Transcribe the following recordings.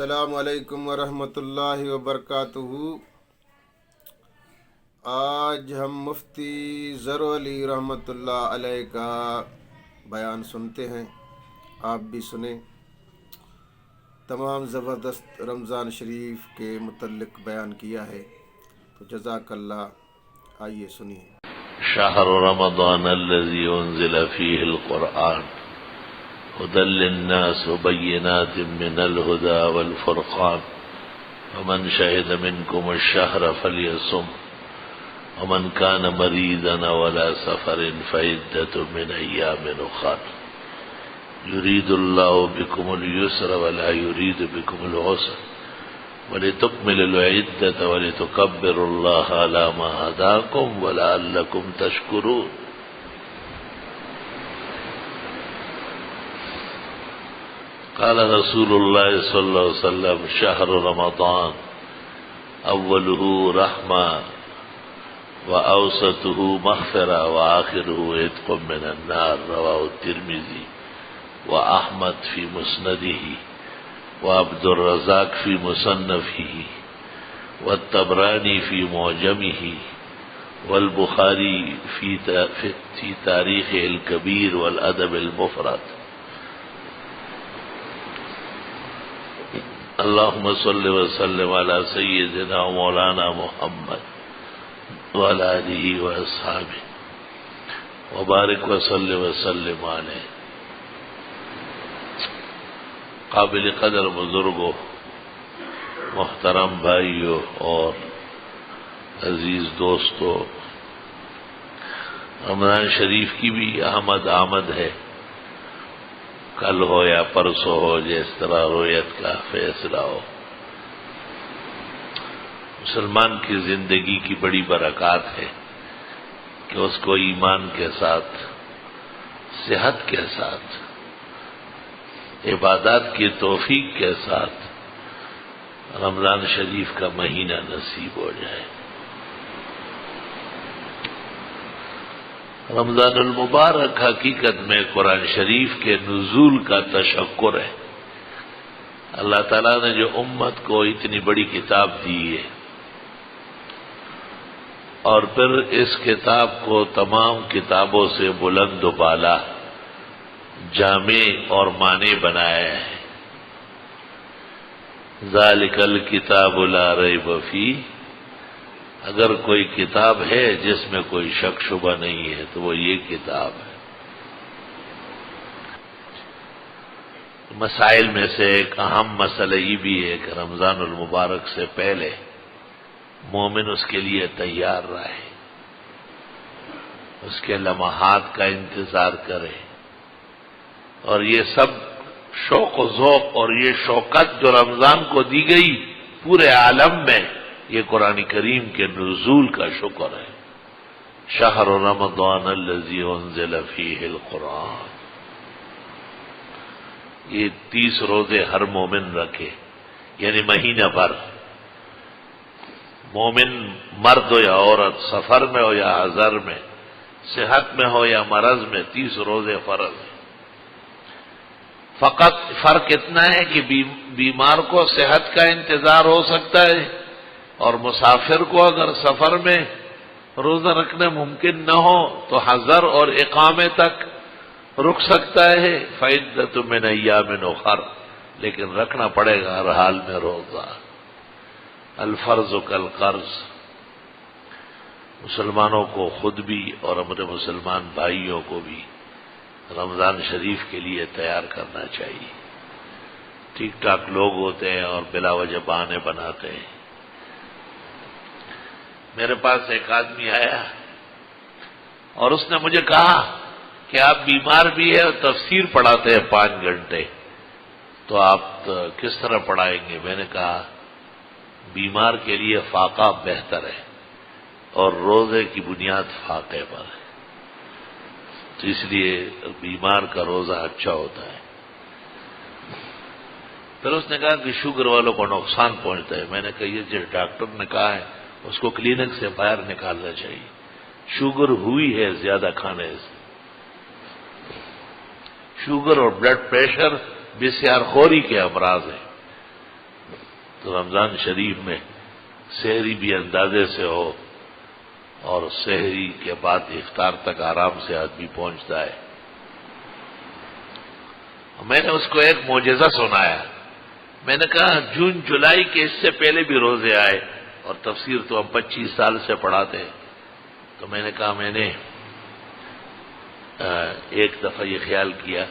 السلام علیکم ورحمۃ اللہ وبرکاتہ۔ آج ہم مفتی ظہور علی رحمۃ اللہ علیہ کا بیان سنتے ہیں، آپ بھی سنیں۔ تمام زبردست رمضان شریف کے متعلق بیان کیا ہے، تو جزاک اللہ۔ آئیے سنیے۔ شہر رمضان الذي انزل فيه القرآن هدى للناس وبينات من الهدى والفرقان ومن شهد منكم الشهر فليصم ومن كان مريضا ولا سفر فعدة من أيام أخر يريد الله بكم اليسر ولا يريد بكم العسر ولتكملوا العدة ولتكبروا الله على ما هداكم ولعلكم تشكرون۔ قال رسول الله صلى الله عليه وسلم شهر رمضان أوله رحمة وأوسطه مغفرة وآخره عتق من النار، رواه الترمذي وأحمد في مسنده وعبد الرزاق في مصنفه والطبراني في معجمه والبخاري في تاريخه الكبير والأدب المفرد۔ اللهم صل وسلم على سيدنا ومولانا محمد وعلى آله وأصحابه وبارك وسلم عليه۔ قابل قدر بزرگوں، محترم بھائیوں اور عزیز دوستوں، رمضان شریف کی بھی آمد ہے، کل ہو یا پرسوں ہو، جس طرح رویت کا فیصلہ ہو۔ مسلمان کی زندگی کی بڑی برکات ہے کہ اس کو ایمان کے ساتھ، صحت کے ساتھ، عبادات کی توفیق کے ساتھ رمضان شریف کا مہینہ نصیب ہو جائے۔ رمضان المبارک حقیقت میں قرآن شریف کے نزول کا تشکر ہے۔ اللہ تعالیٰ نے جو امت کو اتنی بڑی کتاب دی ہے اور پھر اس کتاب کو تمام کتابوں سے بلند و بالا، جامع اور معنی بنایا ہے۔ ذالک الکتاب لا ریب فیہ، اگر کوئی کتاب ہے جس میں کوئی شک شبہ نہیں ہے تو وہ یہ کتاب ہے۔ مسائل میں سے ایک اہم مسئلہ یہ بھی ہے کہ رمضان المبارک سے پہلے مومن اس کے لیے تیار رہے، اس کے لمحات کا انتظار کرے، اور یہ سب شوق و ذوق اور یہ شوقت جو رمضان کو دی گئی پورے عالم میں، یہ قرآن کریم کے نزول کا شکر ہے۔ شہر رمضان الذی انزل فیہ القرآن، یہ 30 روزے ہر مومن رکھے، یعنی مہینہ بھر، مومن مرد ہو یا عورت، سفر میں ہو یا حضر میں، صحت میں ہو یا مرض میں، 30 روزے فرض ہیں۔ فقط فرق اتنا ہے کہ بیمار کو صحت کا انتظار ہو سکتا ہے، اور مسافر کو اگر سفر میں روزہ رکھنا ممکن نہ ہو تو حضر اور اقامے تک رک سکتا ہے، فعدۃ من ایام اخر، لیکن رکھنا پڑے گا ہر حال میں روزہ۔ الفرض کالقرض، مسلمانوں کو خود بھی اور ہمارے مسلمان بھائیوں کو بھی رمضان شریف کے لیے تیار کرنا چاہیے۔ ٹھیک ٹھاک لوگ ہوتے ہیں اور بلا وجہ بہانے بناتے ہیں۔ میرے پاس ایک آدمی آیا اور اس نے مجھے کہا کہ آپ بیمار بھی ہیں اور تفسیر پڑھاتے ہیں 5 گھنٹے، تو آپ کس طرح پڑھائیں گے؟ میں نے کہا بیمار کے لیے فاقہ بہتر ہے اور روزے کی بنیاد فاقے پر ہے، تو اس لیے بیمار کا روزہ اچھا ہوتا ہے۔ پھر اس نے کہا کہ شوگر والوں کو نقصان پہنچتا ہے۔ میں نے کہا یہ جو ڈاکٹر نے کہا ہے اس کو کلینک سے باہر نکالنا چاہیے، شوگر ہوئی ہے زیادہ کھانے سے۔ شوگر اور بلڈ پریشر بسیار خوری کے امراض ہیں، تو رمضان شریف میں سحری بھی اندازے سے ہو اور سحری کے بعد افطار تک آرام سے آدمی پہنچتا ہے. میں نے اس کو ایک معجزہ سنایا. میں نے کہا جون جولائی کے اس سے پہلے بھی روزے آئے اور تفسیر تو ہم 25 سال سے پڑھاتے ہیں. تو میں نے کہا میں نے ایک دفعہ یہ خیال کیا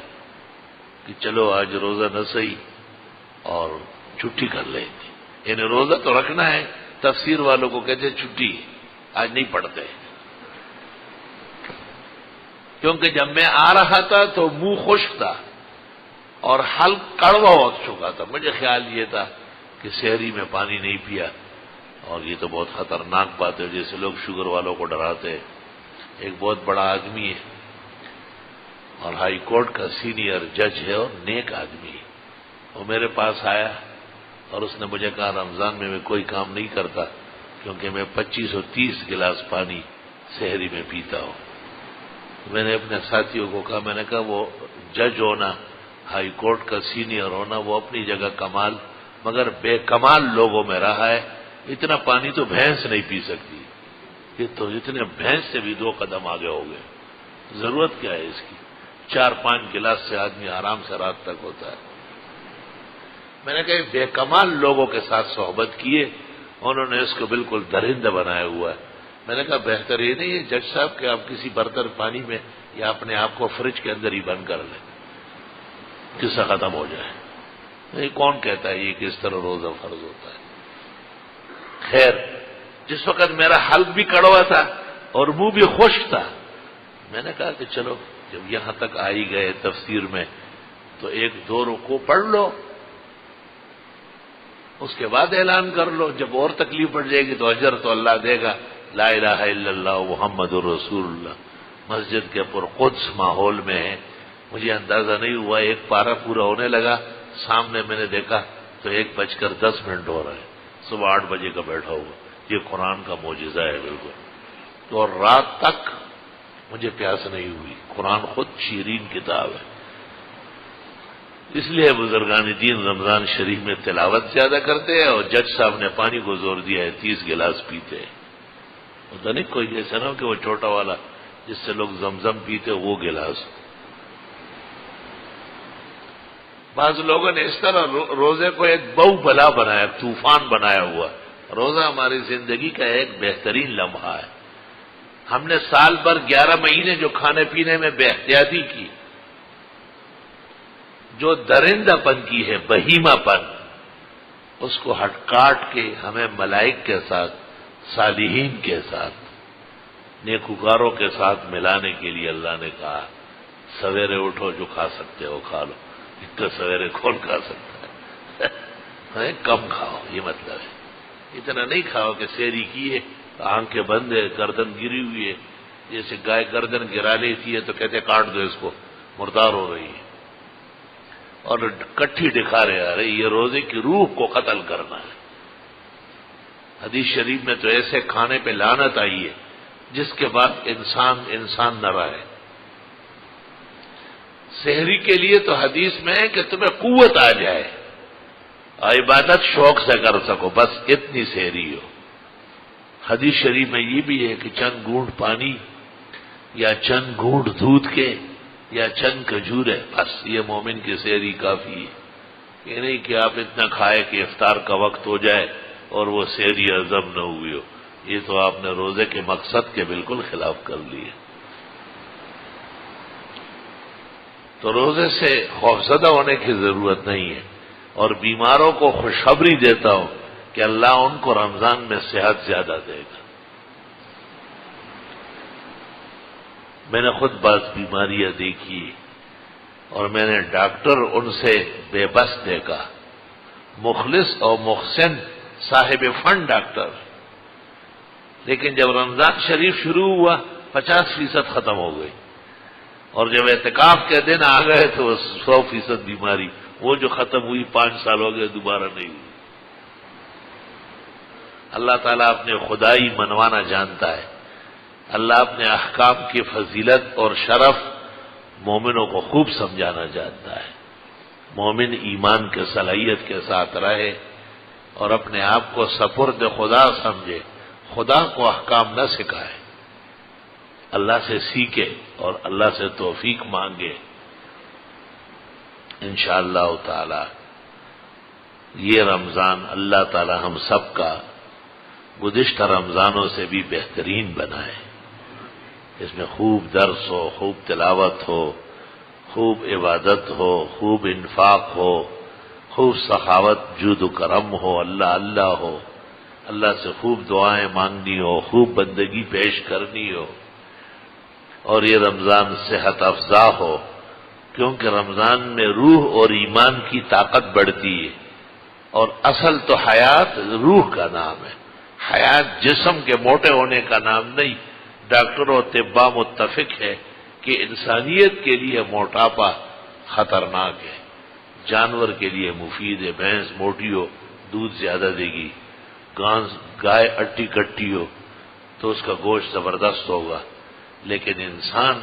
کہ چلو آج روزہ نہ صحیح اور چھٹی کر لیں گے. یعنی روزہ تو رکھنا ہے. تفسیر والوں کو کہتے چھٹی آج نہیں پڑھتے، کیونکہ جب میں آ رہا تھا تو منہ خشک تھا اور حلق کڑوا ہو چکا تھا. مجھے خیال یہ تھا کہ سحری میں پانی نہیں پیا، اور یہ تو بہت خطرناک بات ہے. جیسے لوگ شوگر والوں کو ڈراتے ہیں. ایک بہت بڑا آدمی ہے اور ہائی کورٹ کا سینئر جج ہے اور نیک آدمی ہے. وہ میرے پاس آیا اور اس نے مجھے کہا رمضان میں کوئی کام نہیں کرتا کیونکہ میں 25 اور 30 گلاس پانی سحری میں پیتا ہوں. میں نے اپنے ساتھیوں کو کہا، میں نے کہا وہ جج ہونا، ہائی کورٹ کا سینئر ہونا وہ اپنی جگہ کمال، مگر بے کمال لوگوں میں رہا ہے. اتنا پانی تو بھینس نہیں پی سکتی. یہ تو اتنے بھینس سے بھی 2 قدم آگے ہو گئے. ضرورت کیا ہے اس کی؟ 4-5 گلاس سے آدمی آرام سے رات تک ہوتا ہے. میں نے کہا بے کمال لوگوں کے ساتھ صحبت کیے، انہوں نے اس کو بالکل درندہ بنایا ہوا ہے. میں نے کہا بہتر یہ نہیں ہے جج صاحب کہ آپ کسی برتن پانی میں یا اپنے آپ کو فریج کے اندر ہی بند کر لیں، قصہ ختم ہو جائے. نہیں، کون کہتا ہے یہ کہ اس طرح روزہ فرض ہوتا ہے؟ خیر، جس وقت میرا حلق بھی کڑوا تھا اور منہ بھی خشک تھا، میں نے کہا کہ چلو جب یہاں تک آ ہی گئے تفسیر میں تو 1-2 رکوع پڑھ لو، اس کے بعد اعلان کر لو. جب اور تکلیف پڑ جائے گی تو اجر تو اللہ دے گا. لا الہ الا اللہ محمد الرسول اللہ مسجد کے پرقدس ماحول میں ہے. مجھے اندازہ نہیں ہوا 1 پارہ پورا ہونے لگا. سامنے میں نے دیکھا تو 1:10 ہو رہا ہے. صبح 8 بجے کا بیٹھا ہوا. یہ قرآن کا معجزہ ہے بالکل. تو اور رات تک مجھے پیاس نہیں ہوئی. قرآن خود شیرین کتاب ہے. اس لیے بزرگان دین رمضان شریف میں تلاوت زیادہ کرتے ہیں اور جج صاحب نے پانی کو زور دیا ہے 30 گلاس پیتے ہیں. ہوتا نہیں کوئی ایسا نہ ہو کہ وہ چھوٹا والا جس سے لوگ زمزم پیتے وہ گلاس. بعض لوگوں نے اس طرح روزے کو ایک بہو بلا بنایا، طوفان بنایا ہوا. روزہ ہماری زندگی کا ایک بہترین لمحہ ہے. ہم نے سال بھر 11 مہینے جو کھانے پینے میں بے احتیاطی کی، جو درندہ پن کی ہے، بہیمہ پن، اس کو ہٹ کاٹ کے ہمیں ملائک کے ساتھ، صالحین کے ساتھ، نیکوکاروں کے ساتھ ملانے کے لیے اللہ نے کہا سویرے اٹھو، جو کھا سکتے ہو کھا لو. اتنا سویرے کون کھا سکتا ہے؟ کم کھاؤ، یہ مطلب ہے. اتنا نہیں کھاؤ کہ سحری کی ہے آنکھیں بند ہے، گردن گری ہوئی ہے. جیسے گائے گردن گرا لیتی ہے تو کہتے کاٹ دو اس کو، مردار ہو رہی ہے، اور کٹھی دکھا رہے ارے یہ روزے کی روح کو قتل کرنا ہے. حدیث شریف میں تو ایسے کھانے پہ لعنت آئی ہے جس کے بعد انسان نہ رہے. سحری کے لیے تو حدیث میں ہے کہ تمہیں قوت آ جائے اور عبادت شوق سے کر سکو، بس اتنی سحری ہو. حدیث شریف میں یہ بھی ہے کہ چند گھونٹ پانی یا چند گھونٹ دودھ کے یا چند کھجورے، بس یہ مومن کی سحری کافی ہے. یہ نہیں کہ آپ اتنا کھائے کہ افطار کا وقت ہو جائے اور وہ سحری ہضم نہ ہوئی ہو. یہ تو آپ نے روزے کے مقصد کے بالکل خلاف کر لیے. تو روزے سے خوفزدہ ہونے کی ضرورت نہیں ہے، اور بیماروں کو خوشخبری دیتا ہوں کہ اللہ ان کو رمضان میں صحت زیادہ دے گا. میں نے خود بعض بیماریاں دیکھی اور میں نے ڈاکٹر ان سے بے بس دیکھا، مخلص اور محسن صاحب فن ڈاکٹر، لیکن جب رمضان شریف شروع ہوا 50% ختم ہو گئی، اور جب اعتکاف کے دن آ گئے تو 100% بیماری وہ جو ختم ہوئی 5 سال ہو گئے دوبارہ نہیں ہوئی. اللہ تعالیٰ اپنے خدائی منوانا جانتا ہے. اللہ اپنے احکام کی فضیلت اور شرف مومنوں کو خوب سمجھانا جانتا ہے. مومن ایمان کے صلاحیت کے ساتھ رہے اور اپنے آپ کو سپرد خدا سمجھے، خدا کو احکام نہ سکھائے، اللہ سے سیکھے اور اللہ سے توفیق مانگے، انشاءاللہ تعالی یہ رمضان اللہ تعالی ہم سب کا گزشتہ رمضانوں سے بھی بہترین بنائے۔ اس میں خوب درس ہو، خوب تلاوت ہو، خوب عبادت ہو، خوب انفاق ہو، خوب سخاوت، جود و کرم ہو، اللہ اللہ ہو، اللہ سے خوب دعائیں مانگنی ہو، خوب بندگی پیش کرنی ہو، اور یہ رمضان صحت افزا ہو، کیونکہ رمضان میں روح اور ایمان کی طاقت بڑھتی ہے، اور اصل تو حیات روح کا نام ہے، حیات جسم کے موٹے ہونے کا نام نہیں۔ ڈاکٹر و طباء متفق ہے کہ انسانیت کے لیے موٹاپا خطرناک ہے، جانور کے لیے مفید ہے۔ بھینس موٹی ہو دودھ زیادہ دے گی، گائے اٹی کٹی ہو تو اس کا گوشت زبردست ہوگا، لیکن انسان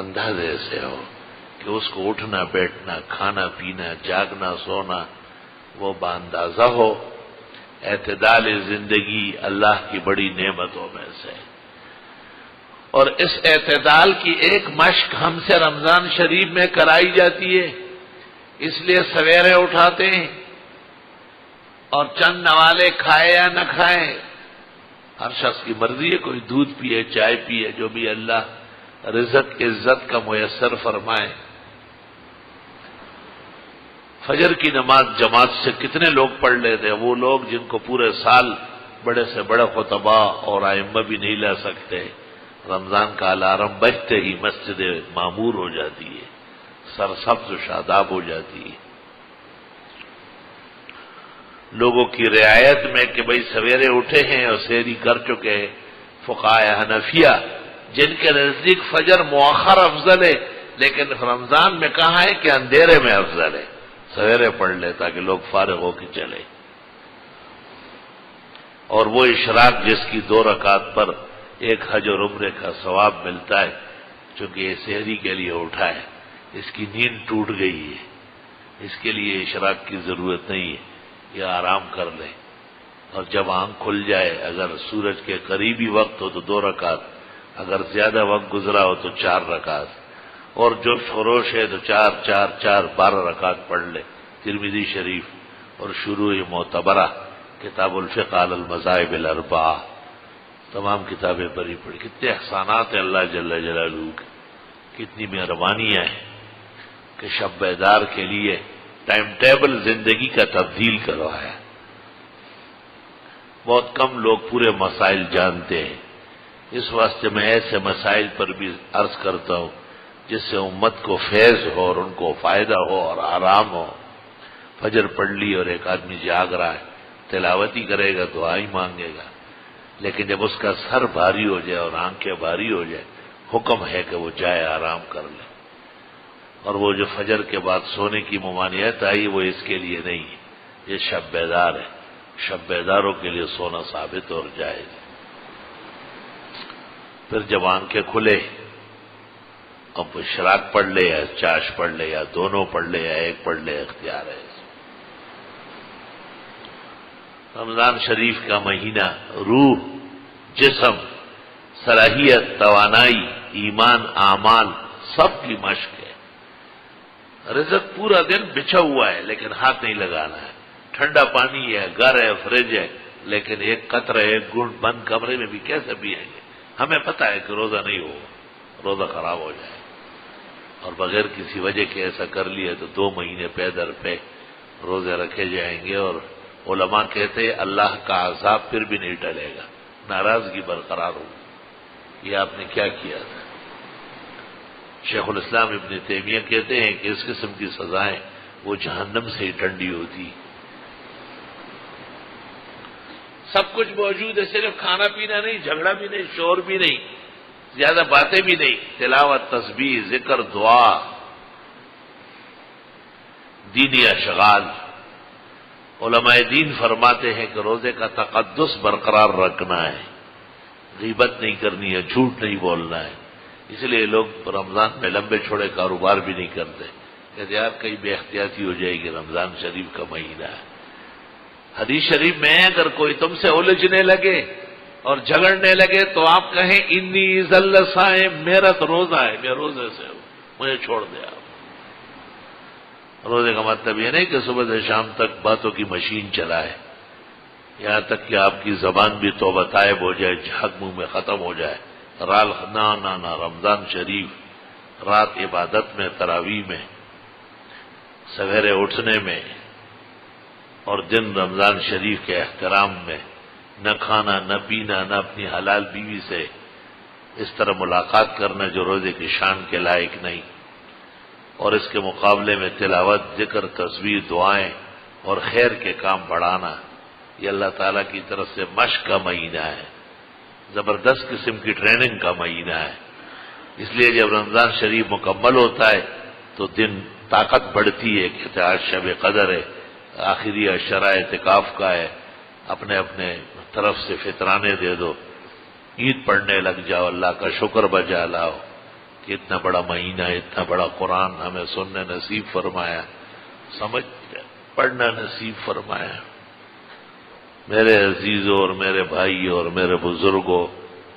اندازے سے ہو کہ اس کو اٹھنا بیٹھنا، کھانا پینا، جاگنا سونا وہ باندازہ ہو۔ اعتدال زندگی اللہ کی بڑی نعمتوں میں سے، اور اس اعتدال کی ایک مشق ہم سے رمضان شریف میں کرائی جاتی ہے، اس لیے سویرے اٹھاتے ہیں اور چند نوالے کھائے یا نہ کھائے، ہر شخص کی مرضی ہے، کوئی دودھ پیے، چائے پیے، جو بھی اللہ رزق عزت کا میسر فرمائے۔ فجر کی نماز جماعت سے کتنے لوگ پڑھ لیتے ہیں؟ وہ لوگ جن کو پورے سال بڑے سے بڑے خطبہ اور ائمہ بھی نہیں لا سکتے، رمضان کا الارم بجتے ہی مسجد معمور ہو جاتی ہے، سرسبز و شاداب ہو جاتی ہے۔ لوگوں کی رعایت میں کہ بھئی سویرے اٹھے ہیں اور سحری کر چکے ہیں، فقہائے حنفیہ جن کے نزدیک فجر مؤخر افضل ہے، لیکن رمضان میں کہا ہے کہ اندھیرے میں افضل ہے، سویرے پڑھ لے تاکہ لوگ فارغ ہو کے چلے۔ اور وہ اشراق جس کی 2 رکعت پر ایک حج اور عمرے کا ثواب ملتا ہے، چونکہ یہ سحری کے لیے اٹھا ہے، اس کی نیند ٹوٹ گئی ہے، اس کے لیے اشراق کی ضرورت نہیں ہے، یہ آرام کر لے، اور جب آنکھ کھل جائے اگر سورج کے قریبی وقت ہو تو 2 رکعت، اگر زیادہ وقت گزرا ہو تو 4 رکعت، اور جو خروش ہے تو 4 4 4 12 رکعت پڑھ لے۔ ترمذی شریف اور شروع معتبرہ کتاب الفقہ علی المذاہب الاربعہ، تمام کتابیں پڑھی کتنے احسانات ہیں اللہ جل جلالہ کے، کتنی مہربانیاں ہیں کہ شب بیدار کے لیے ٹائم ٹیبل زندگی کا تبدیل کروایا۔ بہت کم لوگ پورے مسائل جانتے ہیں، اس واسطے میں ایسے مسائل پر بھی عرض کرتا ہوں جس سے امت کو فیض ہو اور ان کو فائدہ ہو اور آرام ہو۔ فجر پڑھ لی اور ایک آدمی جاگ رہا ہے، تلاوتی کرے گا، دعائی مانگے گا، لیکن جب اس کا سر بھاری ہو جائے اور آنکھیں بھاری ہو جائے، حکم ہے کہ وہ جائے آرام کر لے۔ اور وہ جو فجر کے بعد سونے کی ممانعت آئی وہ اس کے لیے نہیں ہے، یہ شب بیدار ہے، شب بیداروں کے لیے سونا ثابت اور جائز۔ پھر جب آنکھیں کھلے، اب اشراق پڑھ لے یا چاش پڑھ لے یا دونوں پڑھ لے یا ایک پڑھ لے، اختیار ہے۔ رمضان شریف کا مہینہ روح، جسم، صلاحیت، توانائی، ایمان، اعمال سب کی مشق ہے۔ رزق پورا دن بچھا ہوا ہے لیکن ہاتھ نہیں لگانا ہے، ٹھنڈا پانی ہے، گھر ہے، فریج ہے، لیکن ایک قطرہ ایک گھونٹ بند کمرے میں بھی کیسے پیئیں گے؟ ہمیں پتہ ہے کہ روزہ نہیں ہوگا، روزہ خراب ہو جائے، اور بغیر کسی وجہ کے ایسا کر لیا تو 2 مہینے پے در پہ روزے رکھے جائیں گے، اور علماء کہتے ہیں اللہ کا عذاب پھر بھی نہیں ٹلے گا، ناراضگی برقرار ہوگی، یہ آپ نے کیا کیا تھا۔ شیخ الاسلام ابن تیمیہ کہتے ہیں کہ اس قسم کی سزائیں وہ جہنم سے ہی ٹھنڈی ہوتی، سب کچھ موجود ہے، صرف کھانا پینا نہیں، جھگڑا بھی نہیں، شور بھی نہیں، زیادہ باتیں بھی نہیں، تلاوت، تسبیح، ذکر، دعا، دینی اشغال۔ علماء دین فرماتے ہیں کہ روزے کا تقدس برقرار رکھنا ہے، غیبت نہیں کرنی ہے، جھوٹ نہیں بولنا ہے، اس لیے لوگ رمضان میں لمبے چھوڑے کاروبار بھی نہیں کرتے، کہتے یار کہیں بے احتیاطی ہو جائے گی، رمضان شریف کا مہینہ ہے۔ حدیث شریف میں اگر کوئی تم سے الجھنے لگے اور جھگڑنے لگے تو آپ کہیں انی ذل صائم، میرا تو روزہ ہے، میں روزے سے ہوں، مجھے چھوڑ دے آپ۔ روزے کا مطلب یہ نہیں کہ صبح سے شام تک باتوں کی مشین چلائے، یہاں تک کہ آپ کی زبان بھی توبہ طائب ہو جائے، جھاگ منہ میں ختم ہو جائے۔ نہ رمضان شریف رات عبادت میں، تراویح میں، سویرے اٹھنے میں، اور دن رمضان شریف کے احترام میں، نہ کھانا نہ پینا، نہ اپنی حلال بیوی سے اس طرح ملاقات کرنا جو روزے کی شان کے لائق نہیں، اور اس کے مقابلے میں تلاوت، ذکر، تسبیح، دعائیں اور خیر کے کام بڑھانا، یہ اللہ تعالیٰ کی طرف سے مشق کا مہینہ ہے، زبردست قسم کی ٹریننگ کا مہینہ ہے۔ اس لیے جب رمضان شریف مکمل ہوتا ہے تو دن طاقت بڑھتی ہے کہ آج شب قدر ہے، آخری اشرا اعتکاف کا ہے، اپنے اپنے طرف سے فطرانے دے دو، عید پڑھنے لگ جاؤ، اللہ کا شکر بجا لاؤ کہ اتنا بڑا مہینہ، اتنا بڑا قرآن ہمیں سننے نصیب فرمایا، سمجھ پڑھنا نصیب فرمایا۔ میرے عزیزوں اور میرے بھائیوں اور میرے بزرگوں،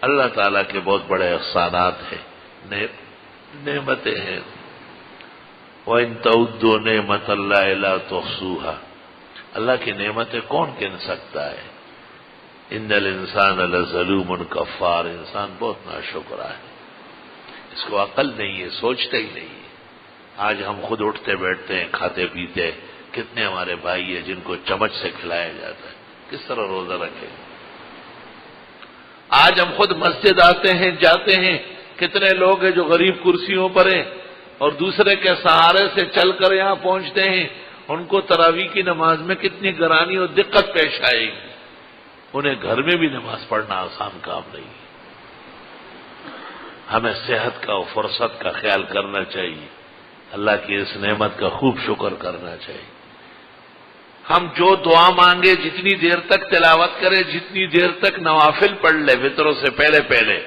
اللہ تعالیٰ کے بہت بڑے احسانات ہیں، نعمتیں ہیں۔ وَإِن تَعُدُّوا نِعْمَتَ اللَّهِ لَا تُحْصُوهَا، اللہ کی نعمتیں کون گن سکتا ہے؟ ان الانسان لظلوم کفار، انسان بہت ناشکر ہے، اس کو عقل نہیں ہے، سوچتا ہی نہیں ہے۔ آج ہم خود اٹھتے بیٹھتے ہیں، کھاتے پیتے، کتنے ہمارے بھائی ہیں جن کو چمچ سے کھلایا جاتا ہے، کس طرح روزہ رکھے؟ آج ہم خود مسجد آتے ہیں، جاتے ہیں، کتنے لوگ ہیں جو غریب کرسیوں پر ہیں اور دوسرے کے سہارے سے چل کر یہاں پہنچتے ہیں، ان کو تراویح کی نماز میں کتنی گرانی اور دقت پیش آئے گی، انہیں گھر میں بھی نماز پڑھنا آسان کام نہیں ہے۔ ہمیں صحت کا اور فرصت کا خیال کرنا چاہیے، اللہ کی اس نعمت کا خوب شکر کرنا چاہیے۔ ہم جو دعا مانگے، جتنی دیر تک تلاوت کرے، جتنی دیر تک نوافل پڑھ لے، وطروں سے پہلے پہلے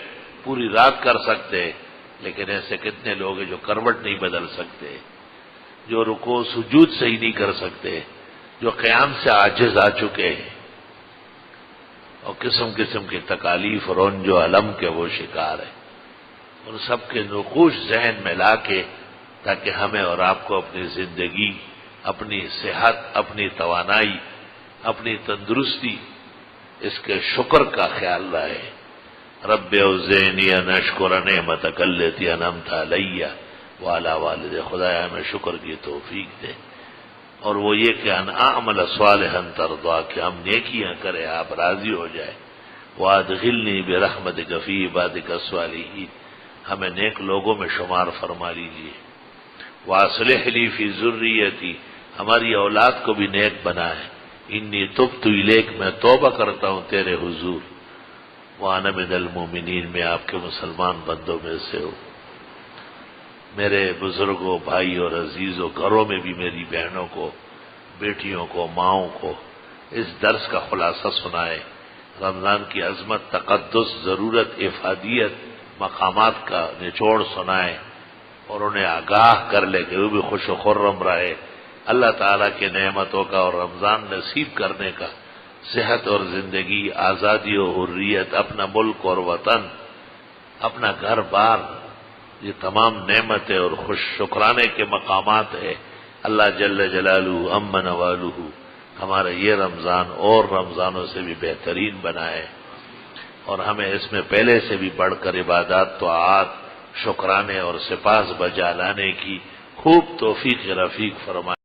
پوری رات کر سکتے، لیکن ایسے کتنے لوگ ہیں جو کروٹ نہیں بدل سکتے، جو رکوع سجود صحیح نہیں کر سکتے، جو قیام سے عاجز آ چکے ہیں، اور قسم قسم کی تکالیف اور رنج و الم کے وہ شکار ہیں۔ ان سب کے نقوش ذہن میں لا کے، تاکہ ہمیں اور آپ کو اپنی زندگی، اپنی صحت، اپنی توانائی، اپنی تندرستی، اس کے شکر کا خیال رہے۔ رب اوزعنی ان اشکر نعمتک التی انعمت علی وعلی والدی، خدایا ہمیں شکر کی توفیق دے، اور وہ یہ کہ ان اعمل صالحا ترضا، کہ ہم نیکیاں کریں آپ راضی ہو جائے، وادخلنی برحمتک فی عبادک الصالحین، ہمیں نیک لوگوں میں شمار فرما لیجیے، واصلح لی فی ذریتی، ہماری اولاد کو بھی نیک بنائے، انی تبت الیک، میں توبہ کرتا ہوں تیرے حضور، وانا من المؤمنین، میں آپ کے مسلمان بندوں میں سے ہوں۔ میرے بزرگوں، بھائی اور عزیزوں، گھروں میں بھی میری بہنوں کو، بیٹیوں کو، ماؤں کو اس درس کا خلاصہ سنائے، رمضان کی عظمت، تقدس، ضرورت، افادیت، مقامات کا نچوڑ سنائے، اور انہیں آگاہ کر لے کہ وہ بھی خوش و خرم رہے، اللہ تعالیٰ کے نعمتوں کا اور رمضان نصیب کرنے کا، صحت اور زندگی، آزادی و حریت، اپنا ملک اور وطن، اپنا گھر بار، یہ تمام نعمتیں اور خوش شکرانے کے مقامات ہیں۔ اللہ جل جلالہ عم نوالہ ہمارا یہ رمضان اور رمضانوں سے بھی بہترین بنائے، اور ہمیں اس میں پہلے سے بھی بڑھ کر عبادات، طاعات، شکرانے اور سپاس بجا لانے کی خوب توفیق رفیق فرمائے۔